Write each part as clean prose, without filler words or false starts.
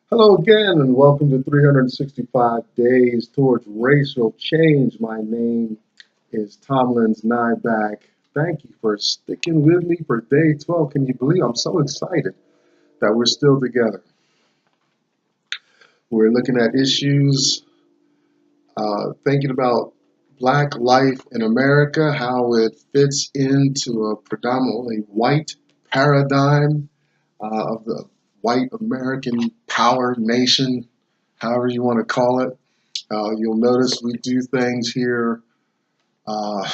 Hello again, and welcome to 365 Days Towards Racial Change. My name is Tomlin's Nyback. Thank you for sticking with me for day 12. Can you believe I'm so excited that we're still together? We're looking at issues, thinking about Black life in America, how it fits into a predominantly white paradigm of the white American power nation, however you want to call it. You'll notice we do things here uh,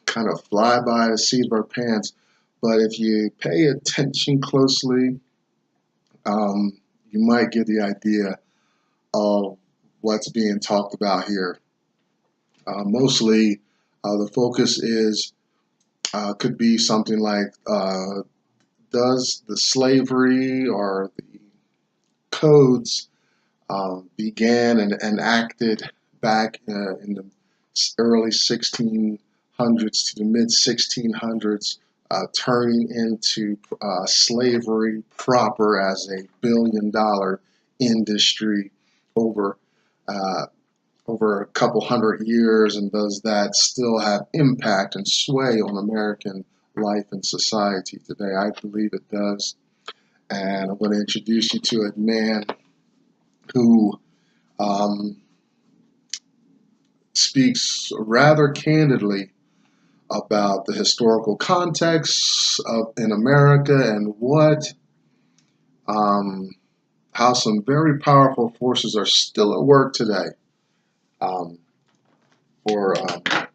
kind of fly by the seat of our pants, but if you pay attention closely, um, you might get the idea of what's being talked about here. Mostly, the focus is could be something like does the slavery or the codes began and enacted back in the early 1600s to the mid 1600s, turning into slavery proper as a billion-dollar industry over uh, over a couple hundred years, and does that still have impact and sway on American life and society today? I believe it does, and I'm going to introduce you to a man who um, speaks rather candidly about the historical context of in America and um, how some very powerful forces are still at work today um, for that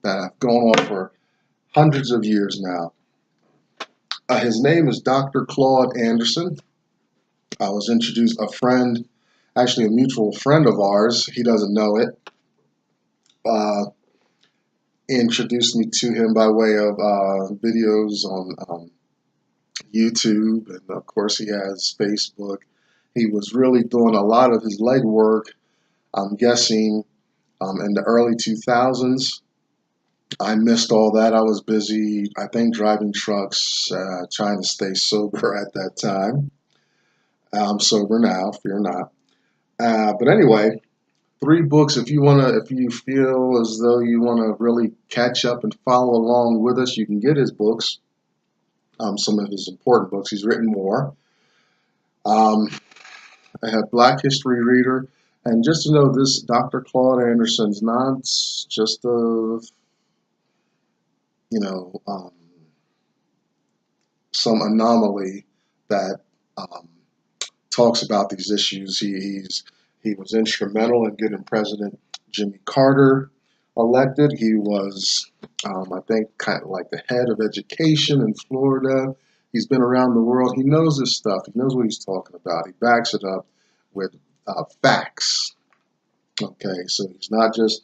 have gone on for hundreds of years now. His name is Dr. Claude Anderson. I was introduced a friend, actually a mutual friend of ours. He doesn't know it. Uh, Introduced me to him by way of videos on YouTube, and of course he has Facebook. He was really doing a lot of his legwork, I'm guessing, in the early 2000s. I missed all that. I was busy, I think, driving trucks, trying to stay sober at that time. I'm sober now, fear not. But anyway, three books. If you feel as though you want to really catch up and follow along with us, you can get his books. Some of his important books. He's written more. Um, I have Black History Reader, and just to know this, Dr. Claude Anderson's not just you know um, some anomaly that um, talks about these issues. He was instrumental in getting President Jimmy Carter elected. He was, I think, kind of like the head of education in Florida. He's been around the world. He knows this stuff. He knows what he's talking about. He backs it up with facts. Okay, so he's not just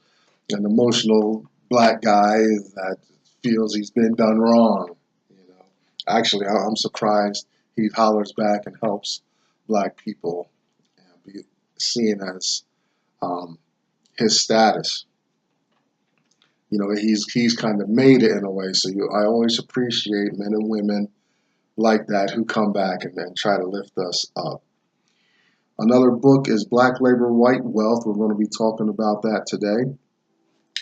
an emotional black guy that feels he's been done wrong. You know, actually, I'm surprised he hollers back and helps black people be seen as um, his status. You know, he's kind of made it in a way. So I always appreciate men and women like that who come back and try to lift us up. Another book is Black Labor, White Wealth. We're going to be talking about that today.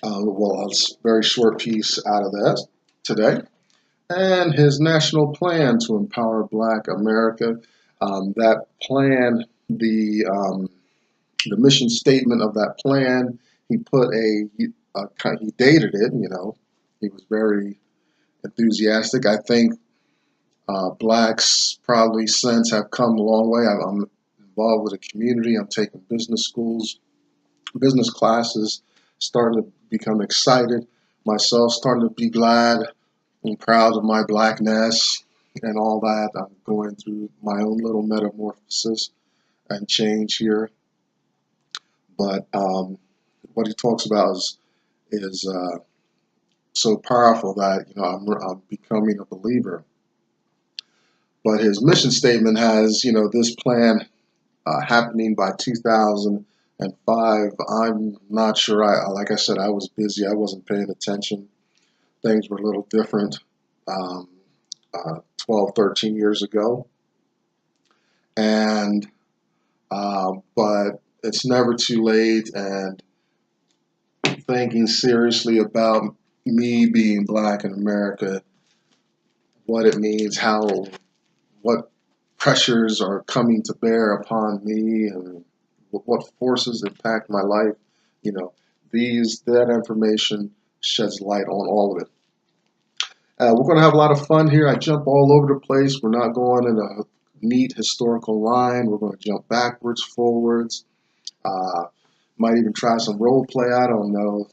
Well, a very short piece out of that today. And his national plan to empower Black America. That plan, the mission statement of that plan, he put he dated it. You know, he was very enthusiastic. I think blacks probably since have come a long way. I'm involved with a community. I'm taking business schools, business classes, starting to become excited. Myself starting to be glad and proud of my blackness and all that. I'm going through my own little metamorphosis and change here. But what he talks about is so powerful that I'm becoming a believer. But his mission statement has this plan happening by 2005. I'm not sure. Like I said, I was busy. I wasn't paying attention. Things were a little different um, 12, 13 years ago. And But it's never too late, and thinking seriously about me being black in America, what it means, what pressures are coming to bear upon me, and what forces impact my life. You know, that information sheds light on all of it. We're going to have a lot of fun here. I jump all over the place. We're not going in a neat historical line. We're going to jump backwards, forwards. Uh, might even try some role play. I don't know.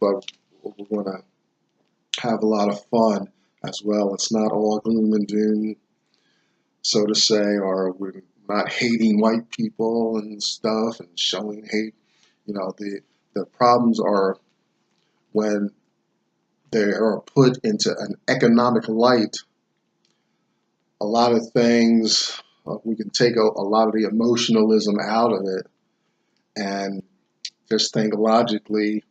But we're going to have a lot of fun as well. It's not all gloom and doom, so to say, or we're not hating white people and stuff and showing hate. You know, the problems are when they are put into an economic light. A lot of things, we can take a lot of the emotionalism out of it and just think logically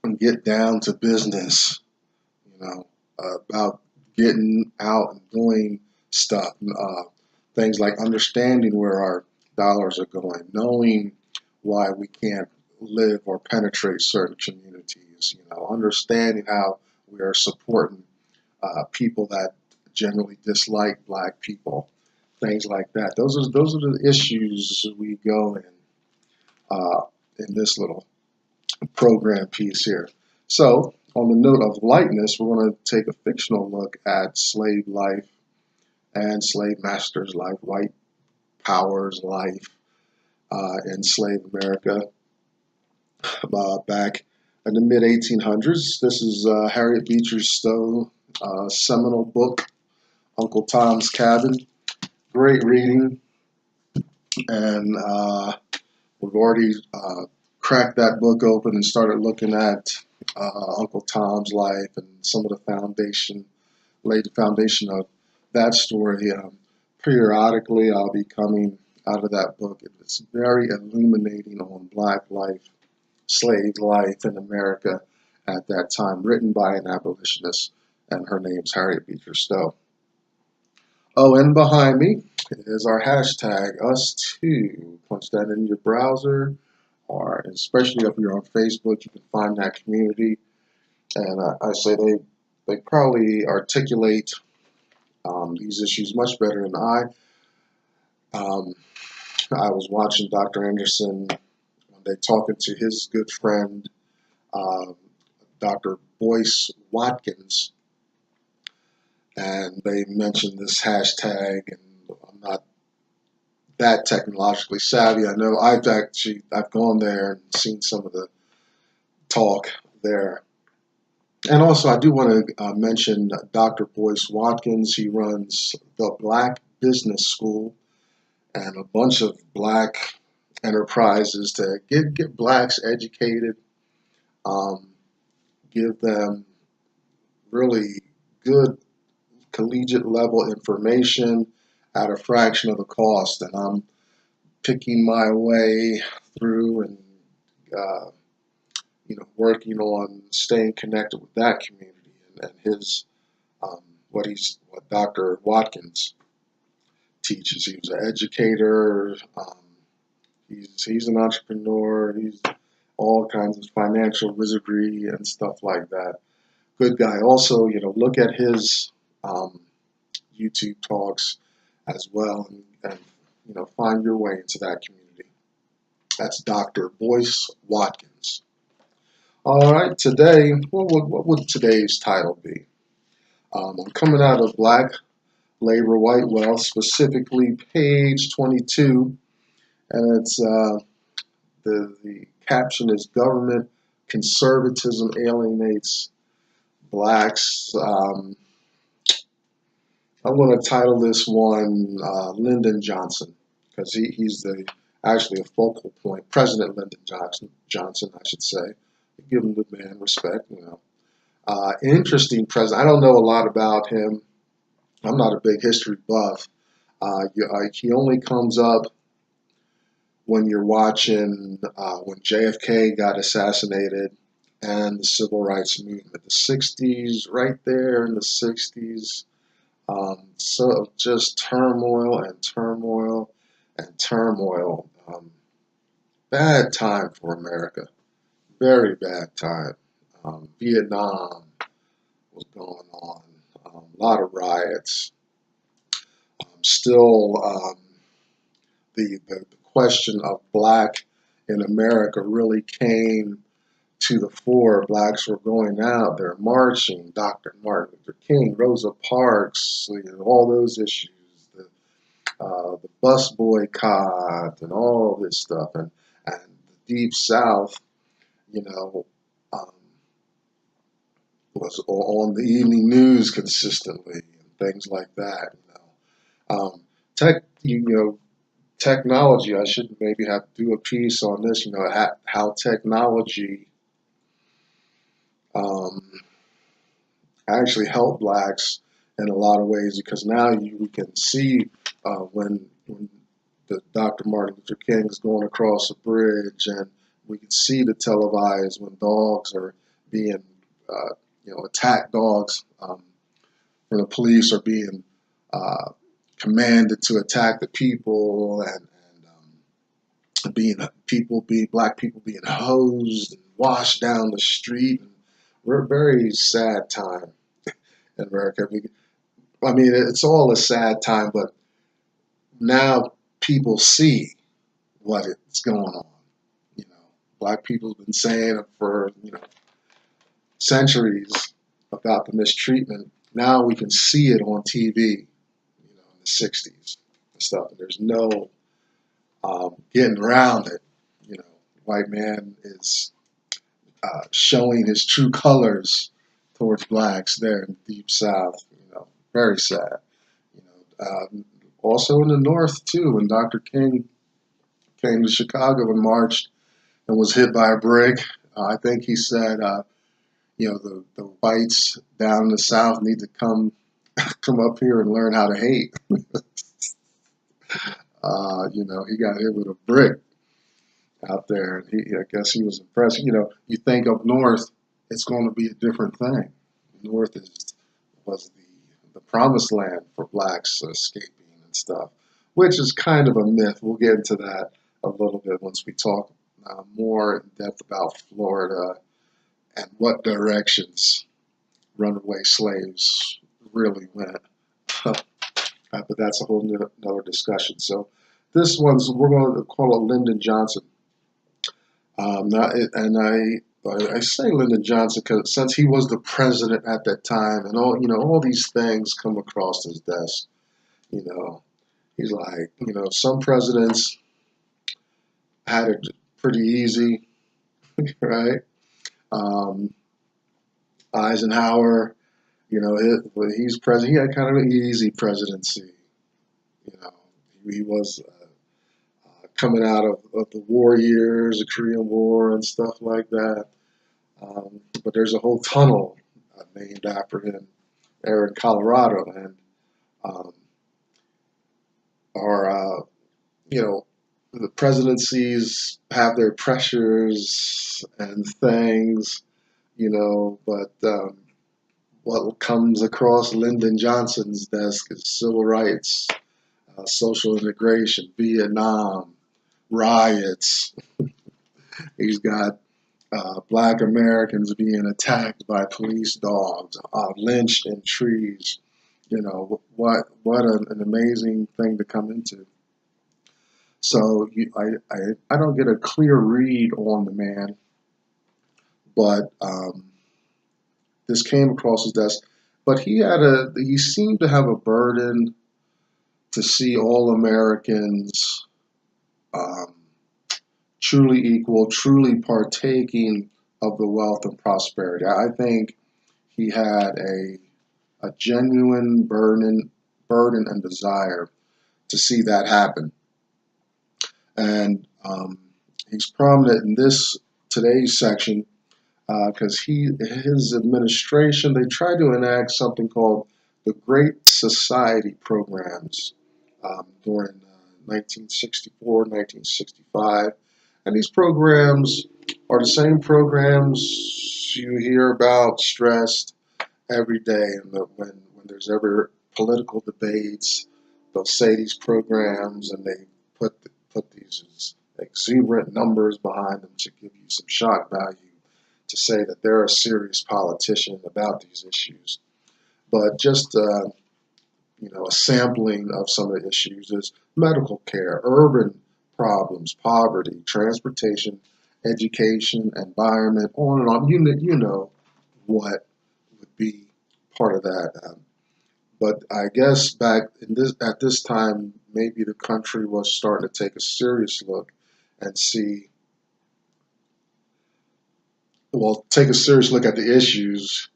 and get down to business, you know, about getting out and doing stuff. Things like understanding where our dollars are going, knowing why we can't live or penetrate certain communities, you know, understanding how we are supporting people that generally dislike black people, things like that. Those are the issues we go in this little program piece here. So, on the note of lightness, we're going to take a fictional look at slave life and slave masters' life, white power's life in slave America back in the mid 1800s. This is Harriet Beecher Stowe, seminal book, Uncle Tom's Cabin. Great reading, and we've already cracked that book open and started looking at Uncle Tom's life and some of the laid the foundation of that story. Periodically, I'll be coming out of that book. It's very illuminating on black life, slave life in America at that time, written by an abolitionist, and her name's Harriet Beecher Stowe. Oh, and behind me is our hashtag, us2. Punch that in your browser, or especially if you're on Facebook, you can find that community. And I say they probably articulate these issues much better than I. I was watching Dr. Anderson one day talking to his good friend, Dr. Boyce Watkins, and they mentioned this hashtag, and I'm not that technologically savvy. I know I've gone there and seen some of the talk there. And also, I do want to mention Dr. Boyce Watkins. He runs the Black Business School and a bunch of black enterprises to get blacks educated, give them really good collegiate level information at a fraction of the cost. And I'm picking my way through and working on staying connected with that community and his what Dr. Watkins teaches. He was an educator. He's an entrepreneur. He's all kinds of financial wizardry and stuff like that. Good guy. Also, look at his YouTube talks as well, and find your way into that community. That's Dr. Boyce Watkins. All right, today, what would today's title be? I'm coming out of Black Labor, White Wealth, specifically page 22, and it's the caption is Government Conservatism Alienates Blacks. I'm going to title this one Lyndon Johnson, because he's actually a focal point. President Lyndon Johnson, I should say. Give him the man respect, interesting president. I don't know a lot about him. I'm not a big history buff. He only comes up when you're watching when JFK got assassinated and the Civil Rights Movement. The 60s, right there in the 60s. So just turmoil and turmoil and turmoil. Bad time for America. Very bad time. Vietnam was going on. A lot of riots. Still, the question of black in America really came to the fore. Blacks were going out, they're marching, Dr. Martin Luther King, Rosa Parks, all those issues, the bus boycott and all this stuff, and the Deep South, you know, um, was on the evening news consistently and things like that. Tech, technology. I should maybe have to do a piece on this. How technology um, actually helped blacks in a lot of ways, because now we can see when the Dr. Martin Luther King is going across a bridge, and we can see the televised when dogs are being attacked. Dogs from the police are being commanded to attack the people, and black people being hosed and washed down the street. And we're a very sad time in America. I mean, it's all a sad time, but now people see what is going on. You know, black people have been saying it for centuries about the mistreatment. Now we can see it on TV. In the '60s and stuff, and there's no getting around it. White man is showing his true colors towards blacks there in the Deep South. Very sad. Also in the North too, when Dr. King came to Chicago and marched and was hit by a brick. I think he said, the whites down in the South need to come up here and learn how to hate. He got hit with a brick out there, and I guess he was impressed. You think up north, it's going to be a different thing. North was the promised land for blacks escaping and stuff, which is kind of a myth. We'll get into that a little bit once we talk more in depth about Florida and what directions runaway slaves really went. But that's a whole another discussion. So this we're going to call it Lyndon Johnson. I say Lyndon Johnson because since he was the president at that time, and all these things come across his desk. He's like, some presidents had it pretty easy, right? Eisenhower, when he's president, he had kind of an easy presidency. He was coming out of the war years, the Korean War and stuff like that. But there's a whole tunnel named after him there in Colorado, and the presidencies have their pressures and things, but what comes across Lyndon Johnson's desk is civil rights, social integration, Vietnam, riots. He's got black Americans being attacked by police dogs, lynched in trees. What an amazing thing to come into. So I don't get a clear read on the man, but this came across his desk. But he seemed to have a burden to see all Americans truly equal, truly partaking of the wealth and prosperity. I think he had a genuine burden and desire to see that happen. And he's prominent in today's section because his administration, they tried to enact something called the Great Society programs during 1964, 1965. And these programs are the same programs you hear about stressed every day. And when there's ever political debates, they'll say these programs, and they put these as exuberant numbers behind them to give you some shock value to say that they're a serious politician about these issues. But just a sampling of some of the issues is medical care, urban problems, poverty, transportation, education, environment, on and on. You know what would be part of that. But I guess at this time, maybe the country was starting to take a serious look and take a serious look at the issues.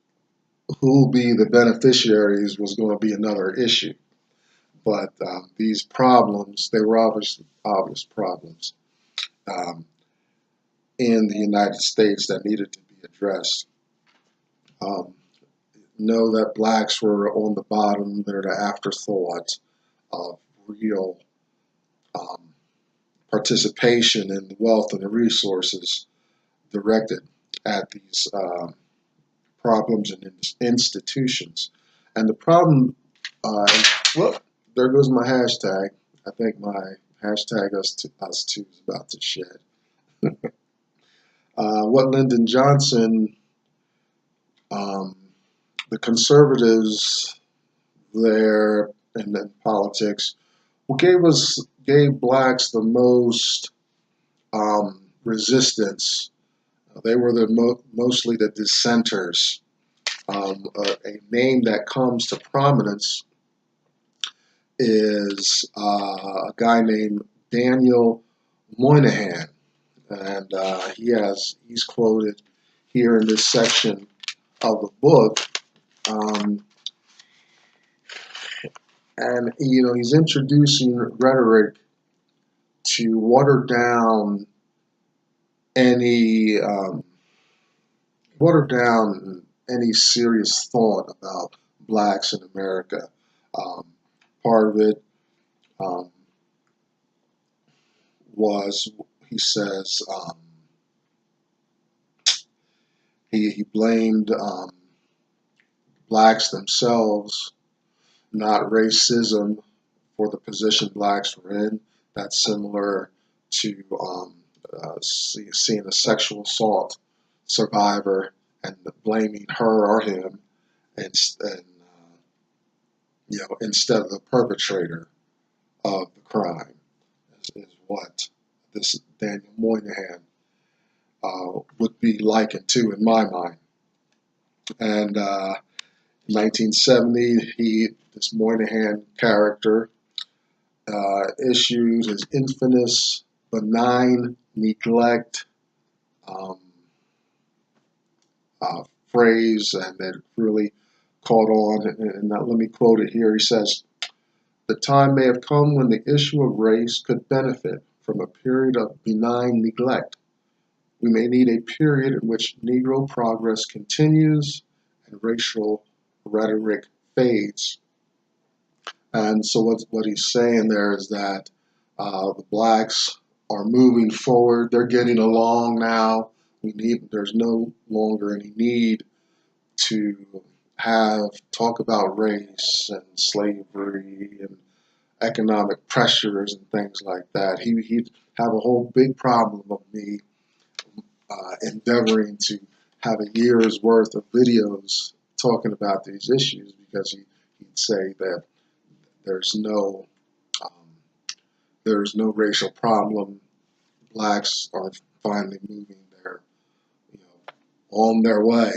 Who will be the beneficiaries was going to be another issue. But these problems, they were obvious problems um, in the United States that needed to be addressed. Um, know that blacks were on the bottom. They're the afterthought of real um, participation in the wealth and the resources directed at these problems and institutions. And the problem, well, there goes my hashtag. I think my hashtag us too is about to shed. What Lyndon Johnson, um, the conservatives there in politics, gave blacks the most resistance. They were mostly the dissenters. A name that comes to prominence is a guy named Daniel Moynihan, and he's quoted here in this section of the book, and he's introducing rhetoric to water down any serious thought about blacks in America. Um, Part of it um, was, he says, he blamed blacks themselves, not racism, for the position blacks were in. That's similar to seeing a sexual assault survivor and blaming her or him, instead of the perpetrator of the crime, is what this Daniel Moynihan would be likened to in my mind. And in 1970, this Moynihan character issues his infamous benign neglect um, phrase, and it really caught on. And now let me quote it here. He says, "The time may have come when the issue of race could benefit from a period of benign neglect. We may need a period in which Negro progress continues and racial rhetoric fades." And so what he's saying there is that the blacks are moving forward. They're getting along now. There's no longer any need to talk about race and slavery and economic pressures and things like that. He'd have a whole big problem of me endeavoring to have a year's worth of videos talking about these issues, because he'd say that there's no racial problem. Blacks are finally moving on their way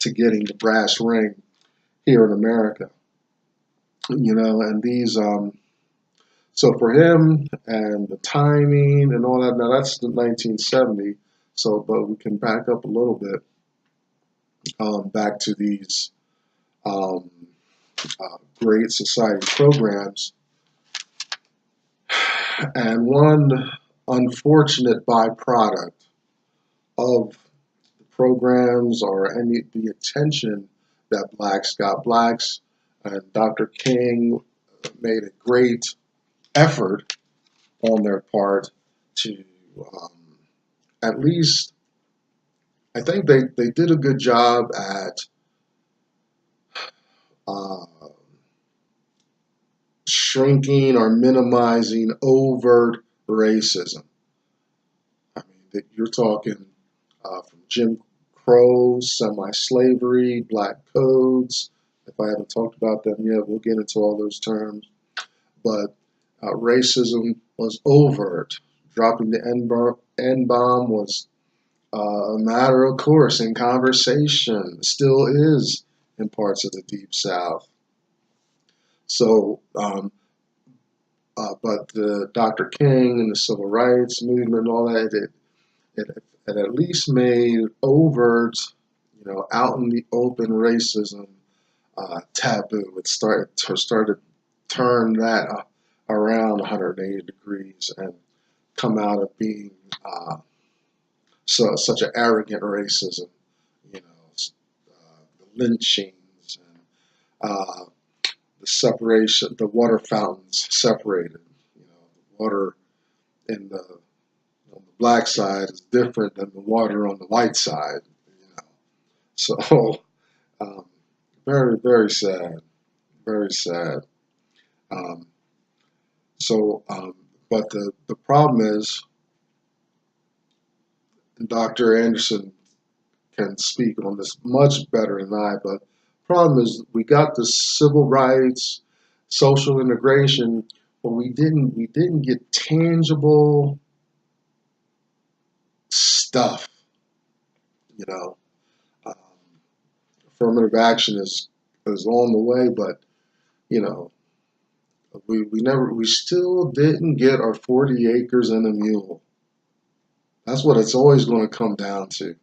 to getting the brass ring here in America. And these, so for him and the timing and all that, now that's the 1970. So, but we can back up a little bit, back to these um, great society programs. And one unfortunate byproduct of the programs or the attention that blacks got, blacks and Dr. King made a great effort on their part to at least, I think they did a good job at shrinking or minimizing overt racism. I mean, that you're talking from Jim Crow, semi-slavery, black codes. If I haven't talked about them yet, we'll get into all those terms. But racism was overt. Dropping the N-bomb was a matter of course in conversation, still is in parts of the Deep South. So, but the Dr. King and the Civil Rights Movement and all that, it at least made overt, out in the open racism taboo. It started to turn that around 180 degrees and come out of being such an arrogant racism, the lynchings and the separation, the water fountains separated. The water in on the black side is different than the water on the white side. So very, very sad, very sad. Um, but the problem is, and Dr. Anderson can speak on this much better than I, but the problem is we got the civil rights, social integration, but we didn't get tangible stuff. Um, affirmative action is on the way, but we still didn't get our 40 acres and a mule. That's what it's always going to come down to.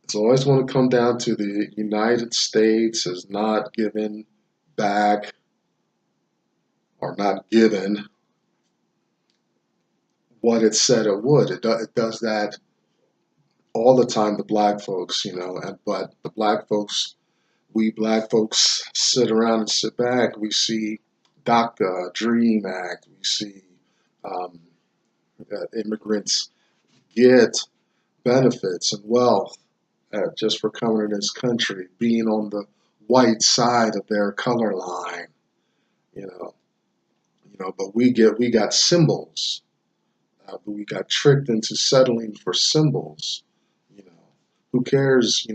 It's always going to come down to the United States has not given back or not given what it said it would. It does that all the time to black folks, but the black folks, we black folks sit around and sit back. We see DACA, DREAM Act. We see immigrants get benefits and wealth just for coming to this country, being on the white side of their color line, but we got symbols. We got tricked into settling for symbols. Who cares?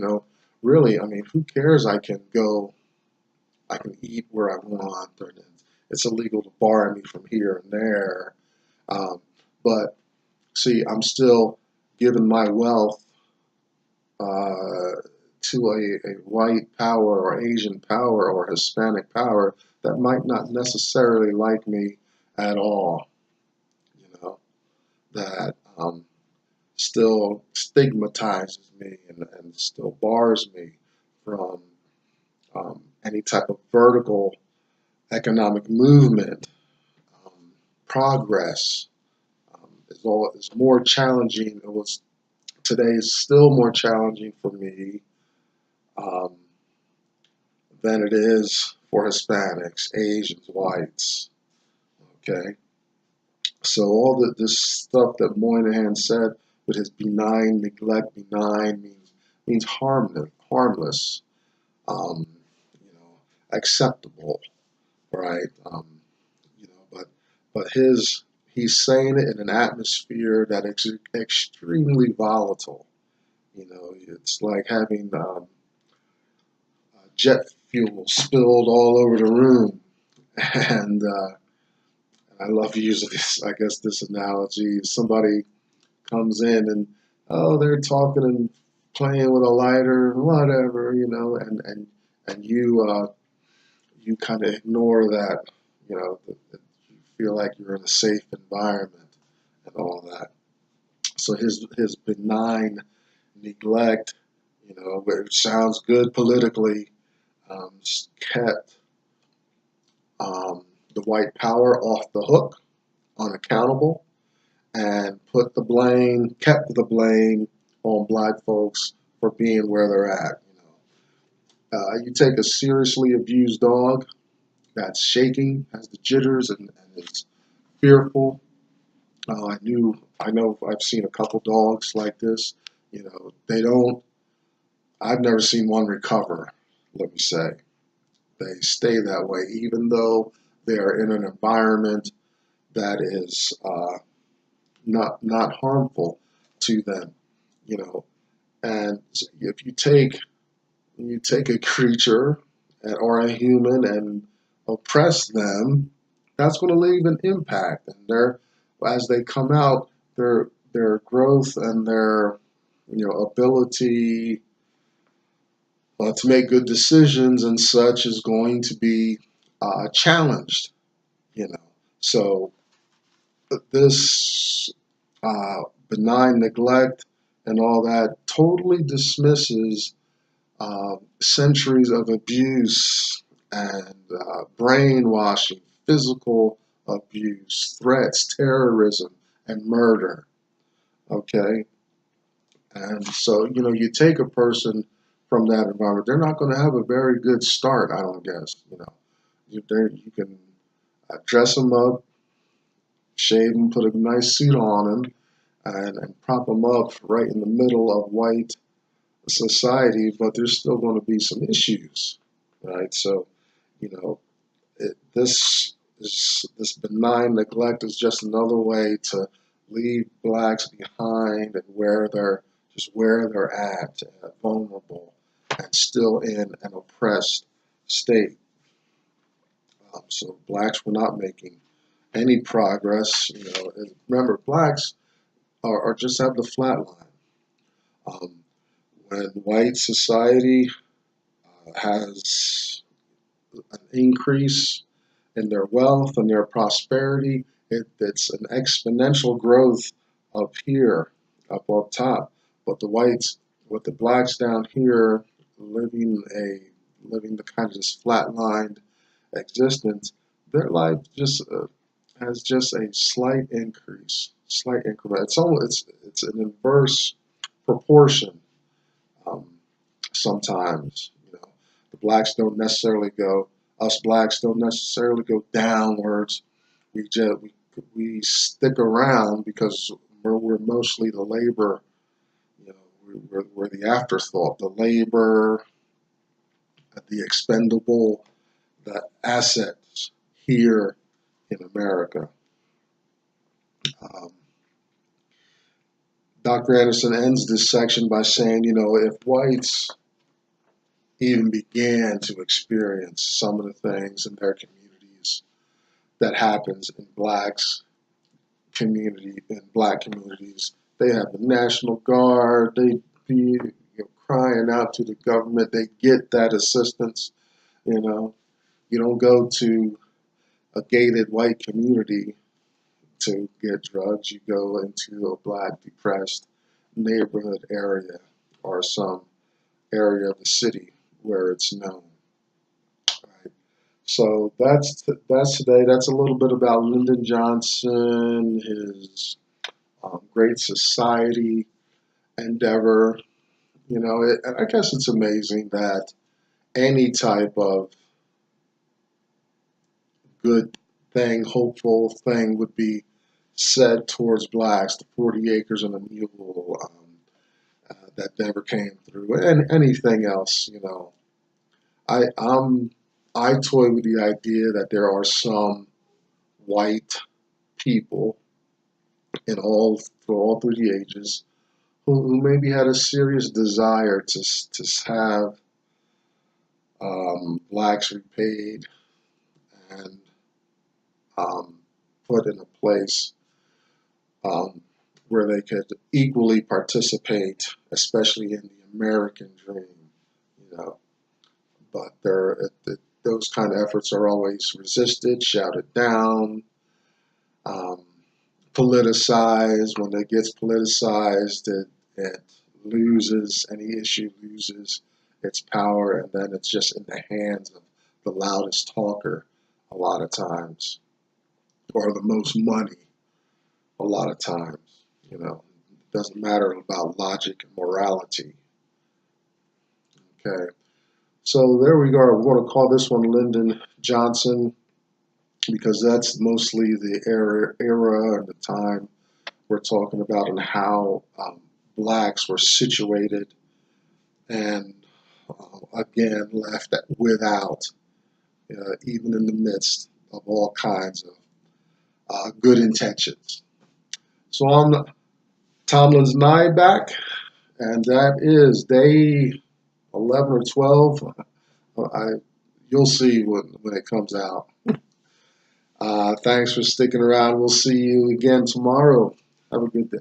Really, I mean, who cares? I can eat where I want, or it's illegal to bar me from here and there. But see, I'm still giving my wealth to a white power or Asian power or Hispanic power that might not necessarily like me at all. That still stigmatizes me and still bars me from any type of vertical economic movement, progress. Is more challenging. Today is still more challenging for me than it is for Hispanics, Asians, whites. Okay, so all this stuff that Moynihan said with his benign neglect, benign means harmless, um, acceptable, right? But he's saying it in an atmosphere that is extremely volatile. It's like having jet fuel spilled all over the room, and I love using this analogy. Somebody comes in and they're talking and playing with a lighter, whatever, and you kind of ignore that, that you feel like you're in a safe environment and all that. So his benign neglect, which sounds good politically, kept the white power off the hook, unaccountable, and kept the blame on black folks for being where they're at. You take a seriously abused dog that's shaking, has the jitters, and is fearful. I know I've seen a couple dogs like this. They don't. I've never seen one recover. Let me say, they stay that way, even though they are in an environment that is not harmful to them, you know. And if you take a creature or a human and oppress them, that's going to leave an impact. And as they come out, their growth and their ability to make good decisions and such is going to be challenged. You know, so this benign neglect and all that totally dismisses centuries of abuse and brainwashing, physical abuse, threats, terrorism, and murder. Okay, and so you take a person from that environment, they're not going to have a very good start. I don't guess. You can dress them up, shave them, put a nice suit on them, and prop them up right in the middle of white society, but there's still going to be some issues, right? So, you know, this benign neglect is just another way to leave blacks behind and where they're at, vulnerable and still in an oppressed state. So blacks were not making any progress. And remember, blacks are just at the flat line. Um, when white society has an increase in their wealth and their prosperity, it's an exponential growth up here, up top. But with the blacks down here living the kind of this flatlined existence, their life just has just a slight increase, slight increment. It's an inverse proportion. Um, Sometimes, the blacks don't necessarily go. Us blacks don't necessarily go downwards. We stick around because we're mostly the labor. We're the afterthought, the labor, the expendable, the assets here in America. Um, Dr. Anderson ends this section by saying, if whites even began to experience some of the things in their communities that happens in black communities, they have the National Guard, they be crying out to the government, they get that assistance. You don't go to a gated white community to get drugs. You go into a black depressed neighborhood area or some area of the city where it's known. Right? So that's today. That's a little bit about Lyndon Johnson, his Great Society endeavor. I guess it's amazing that any type of good thing, hopeful thing would be said towards blacks, the 40 acres and a mule, that never came through, and anything else. I um I toy with the idea that there are some white people through the ages who maybe had a serious desire to have blacks repaid and um, put in a place um, where they could equally participate, especially in the American dream. You know, but those kind of efforts are always resisted, shouted down, um, politicized. When it gets politicized, it loses, any issue loses its power, and then it's just in the hands of the loudest talker a lot of times, or the most money a lot of times. It doesn't matter about logic and morality. Okay, so there we go. We're going to call this one Lyndon Johnson because that's mostly the era and the time we're talking about, and how blacks were situated and again left without, even in the midst of all kinds of good intentions. So I'm Tomlin's 9 back, and that is day 11 or 12. You'll see when it comes out. Thanks for sticking around. We'll see you again tomorrow. Have a good day.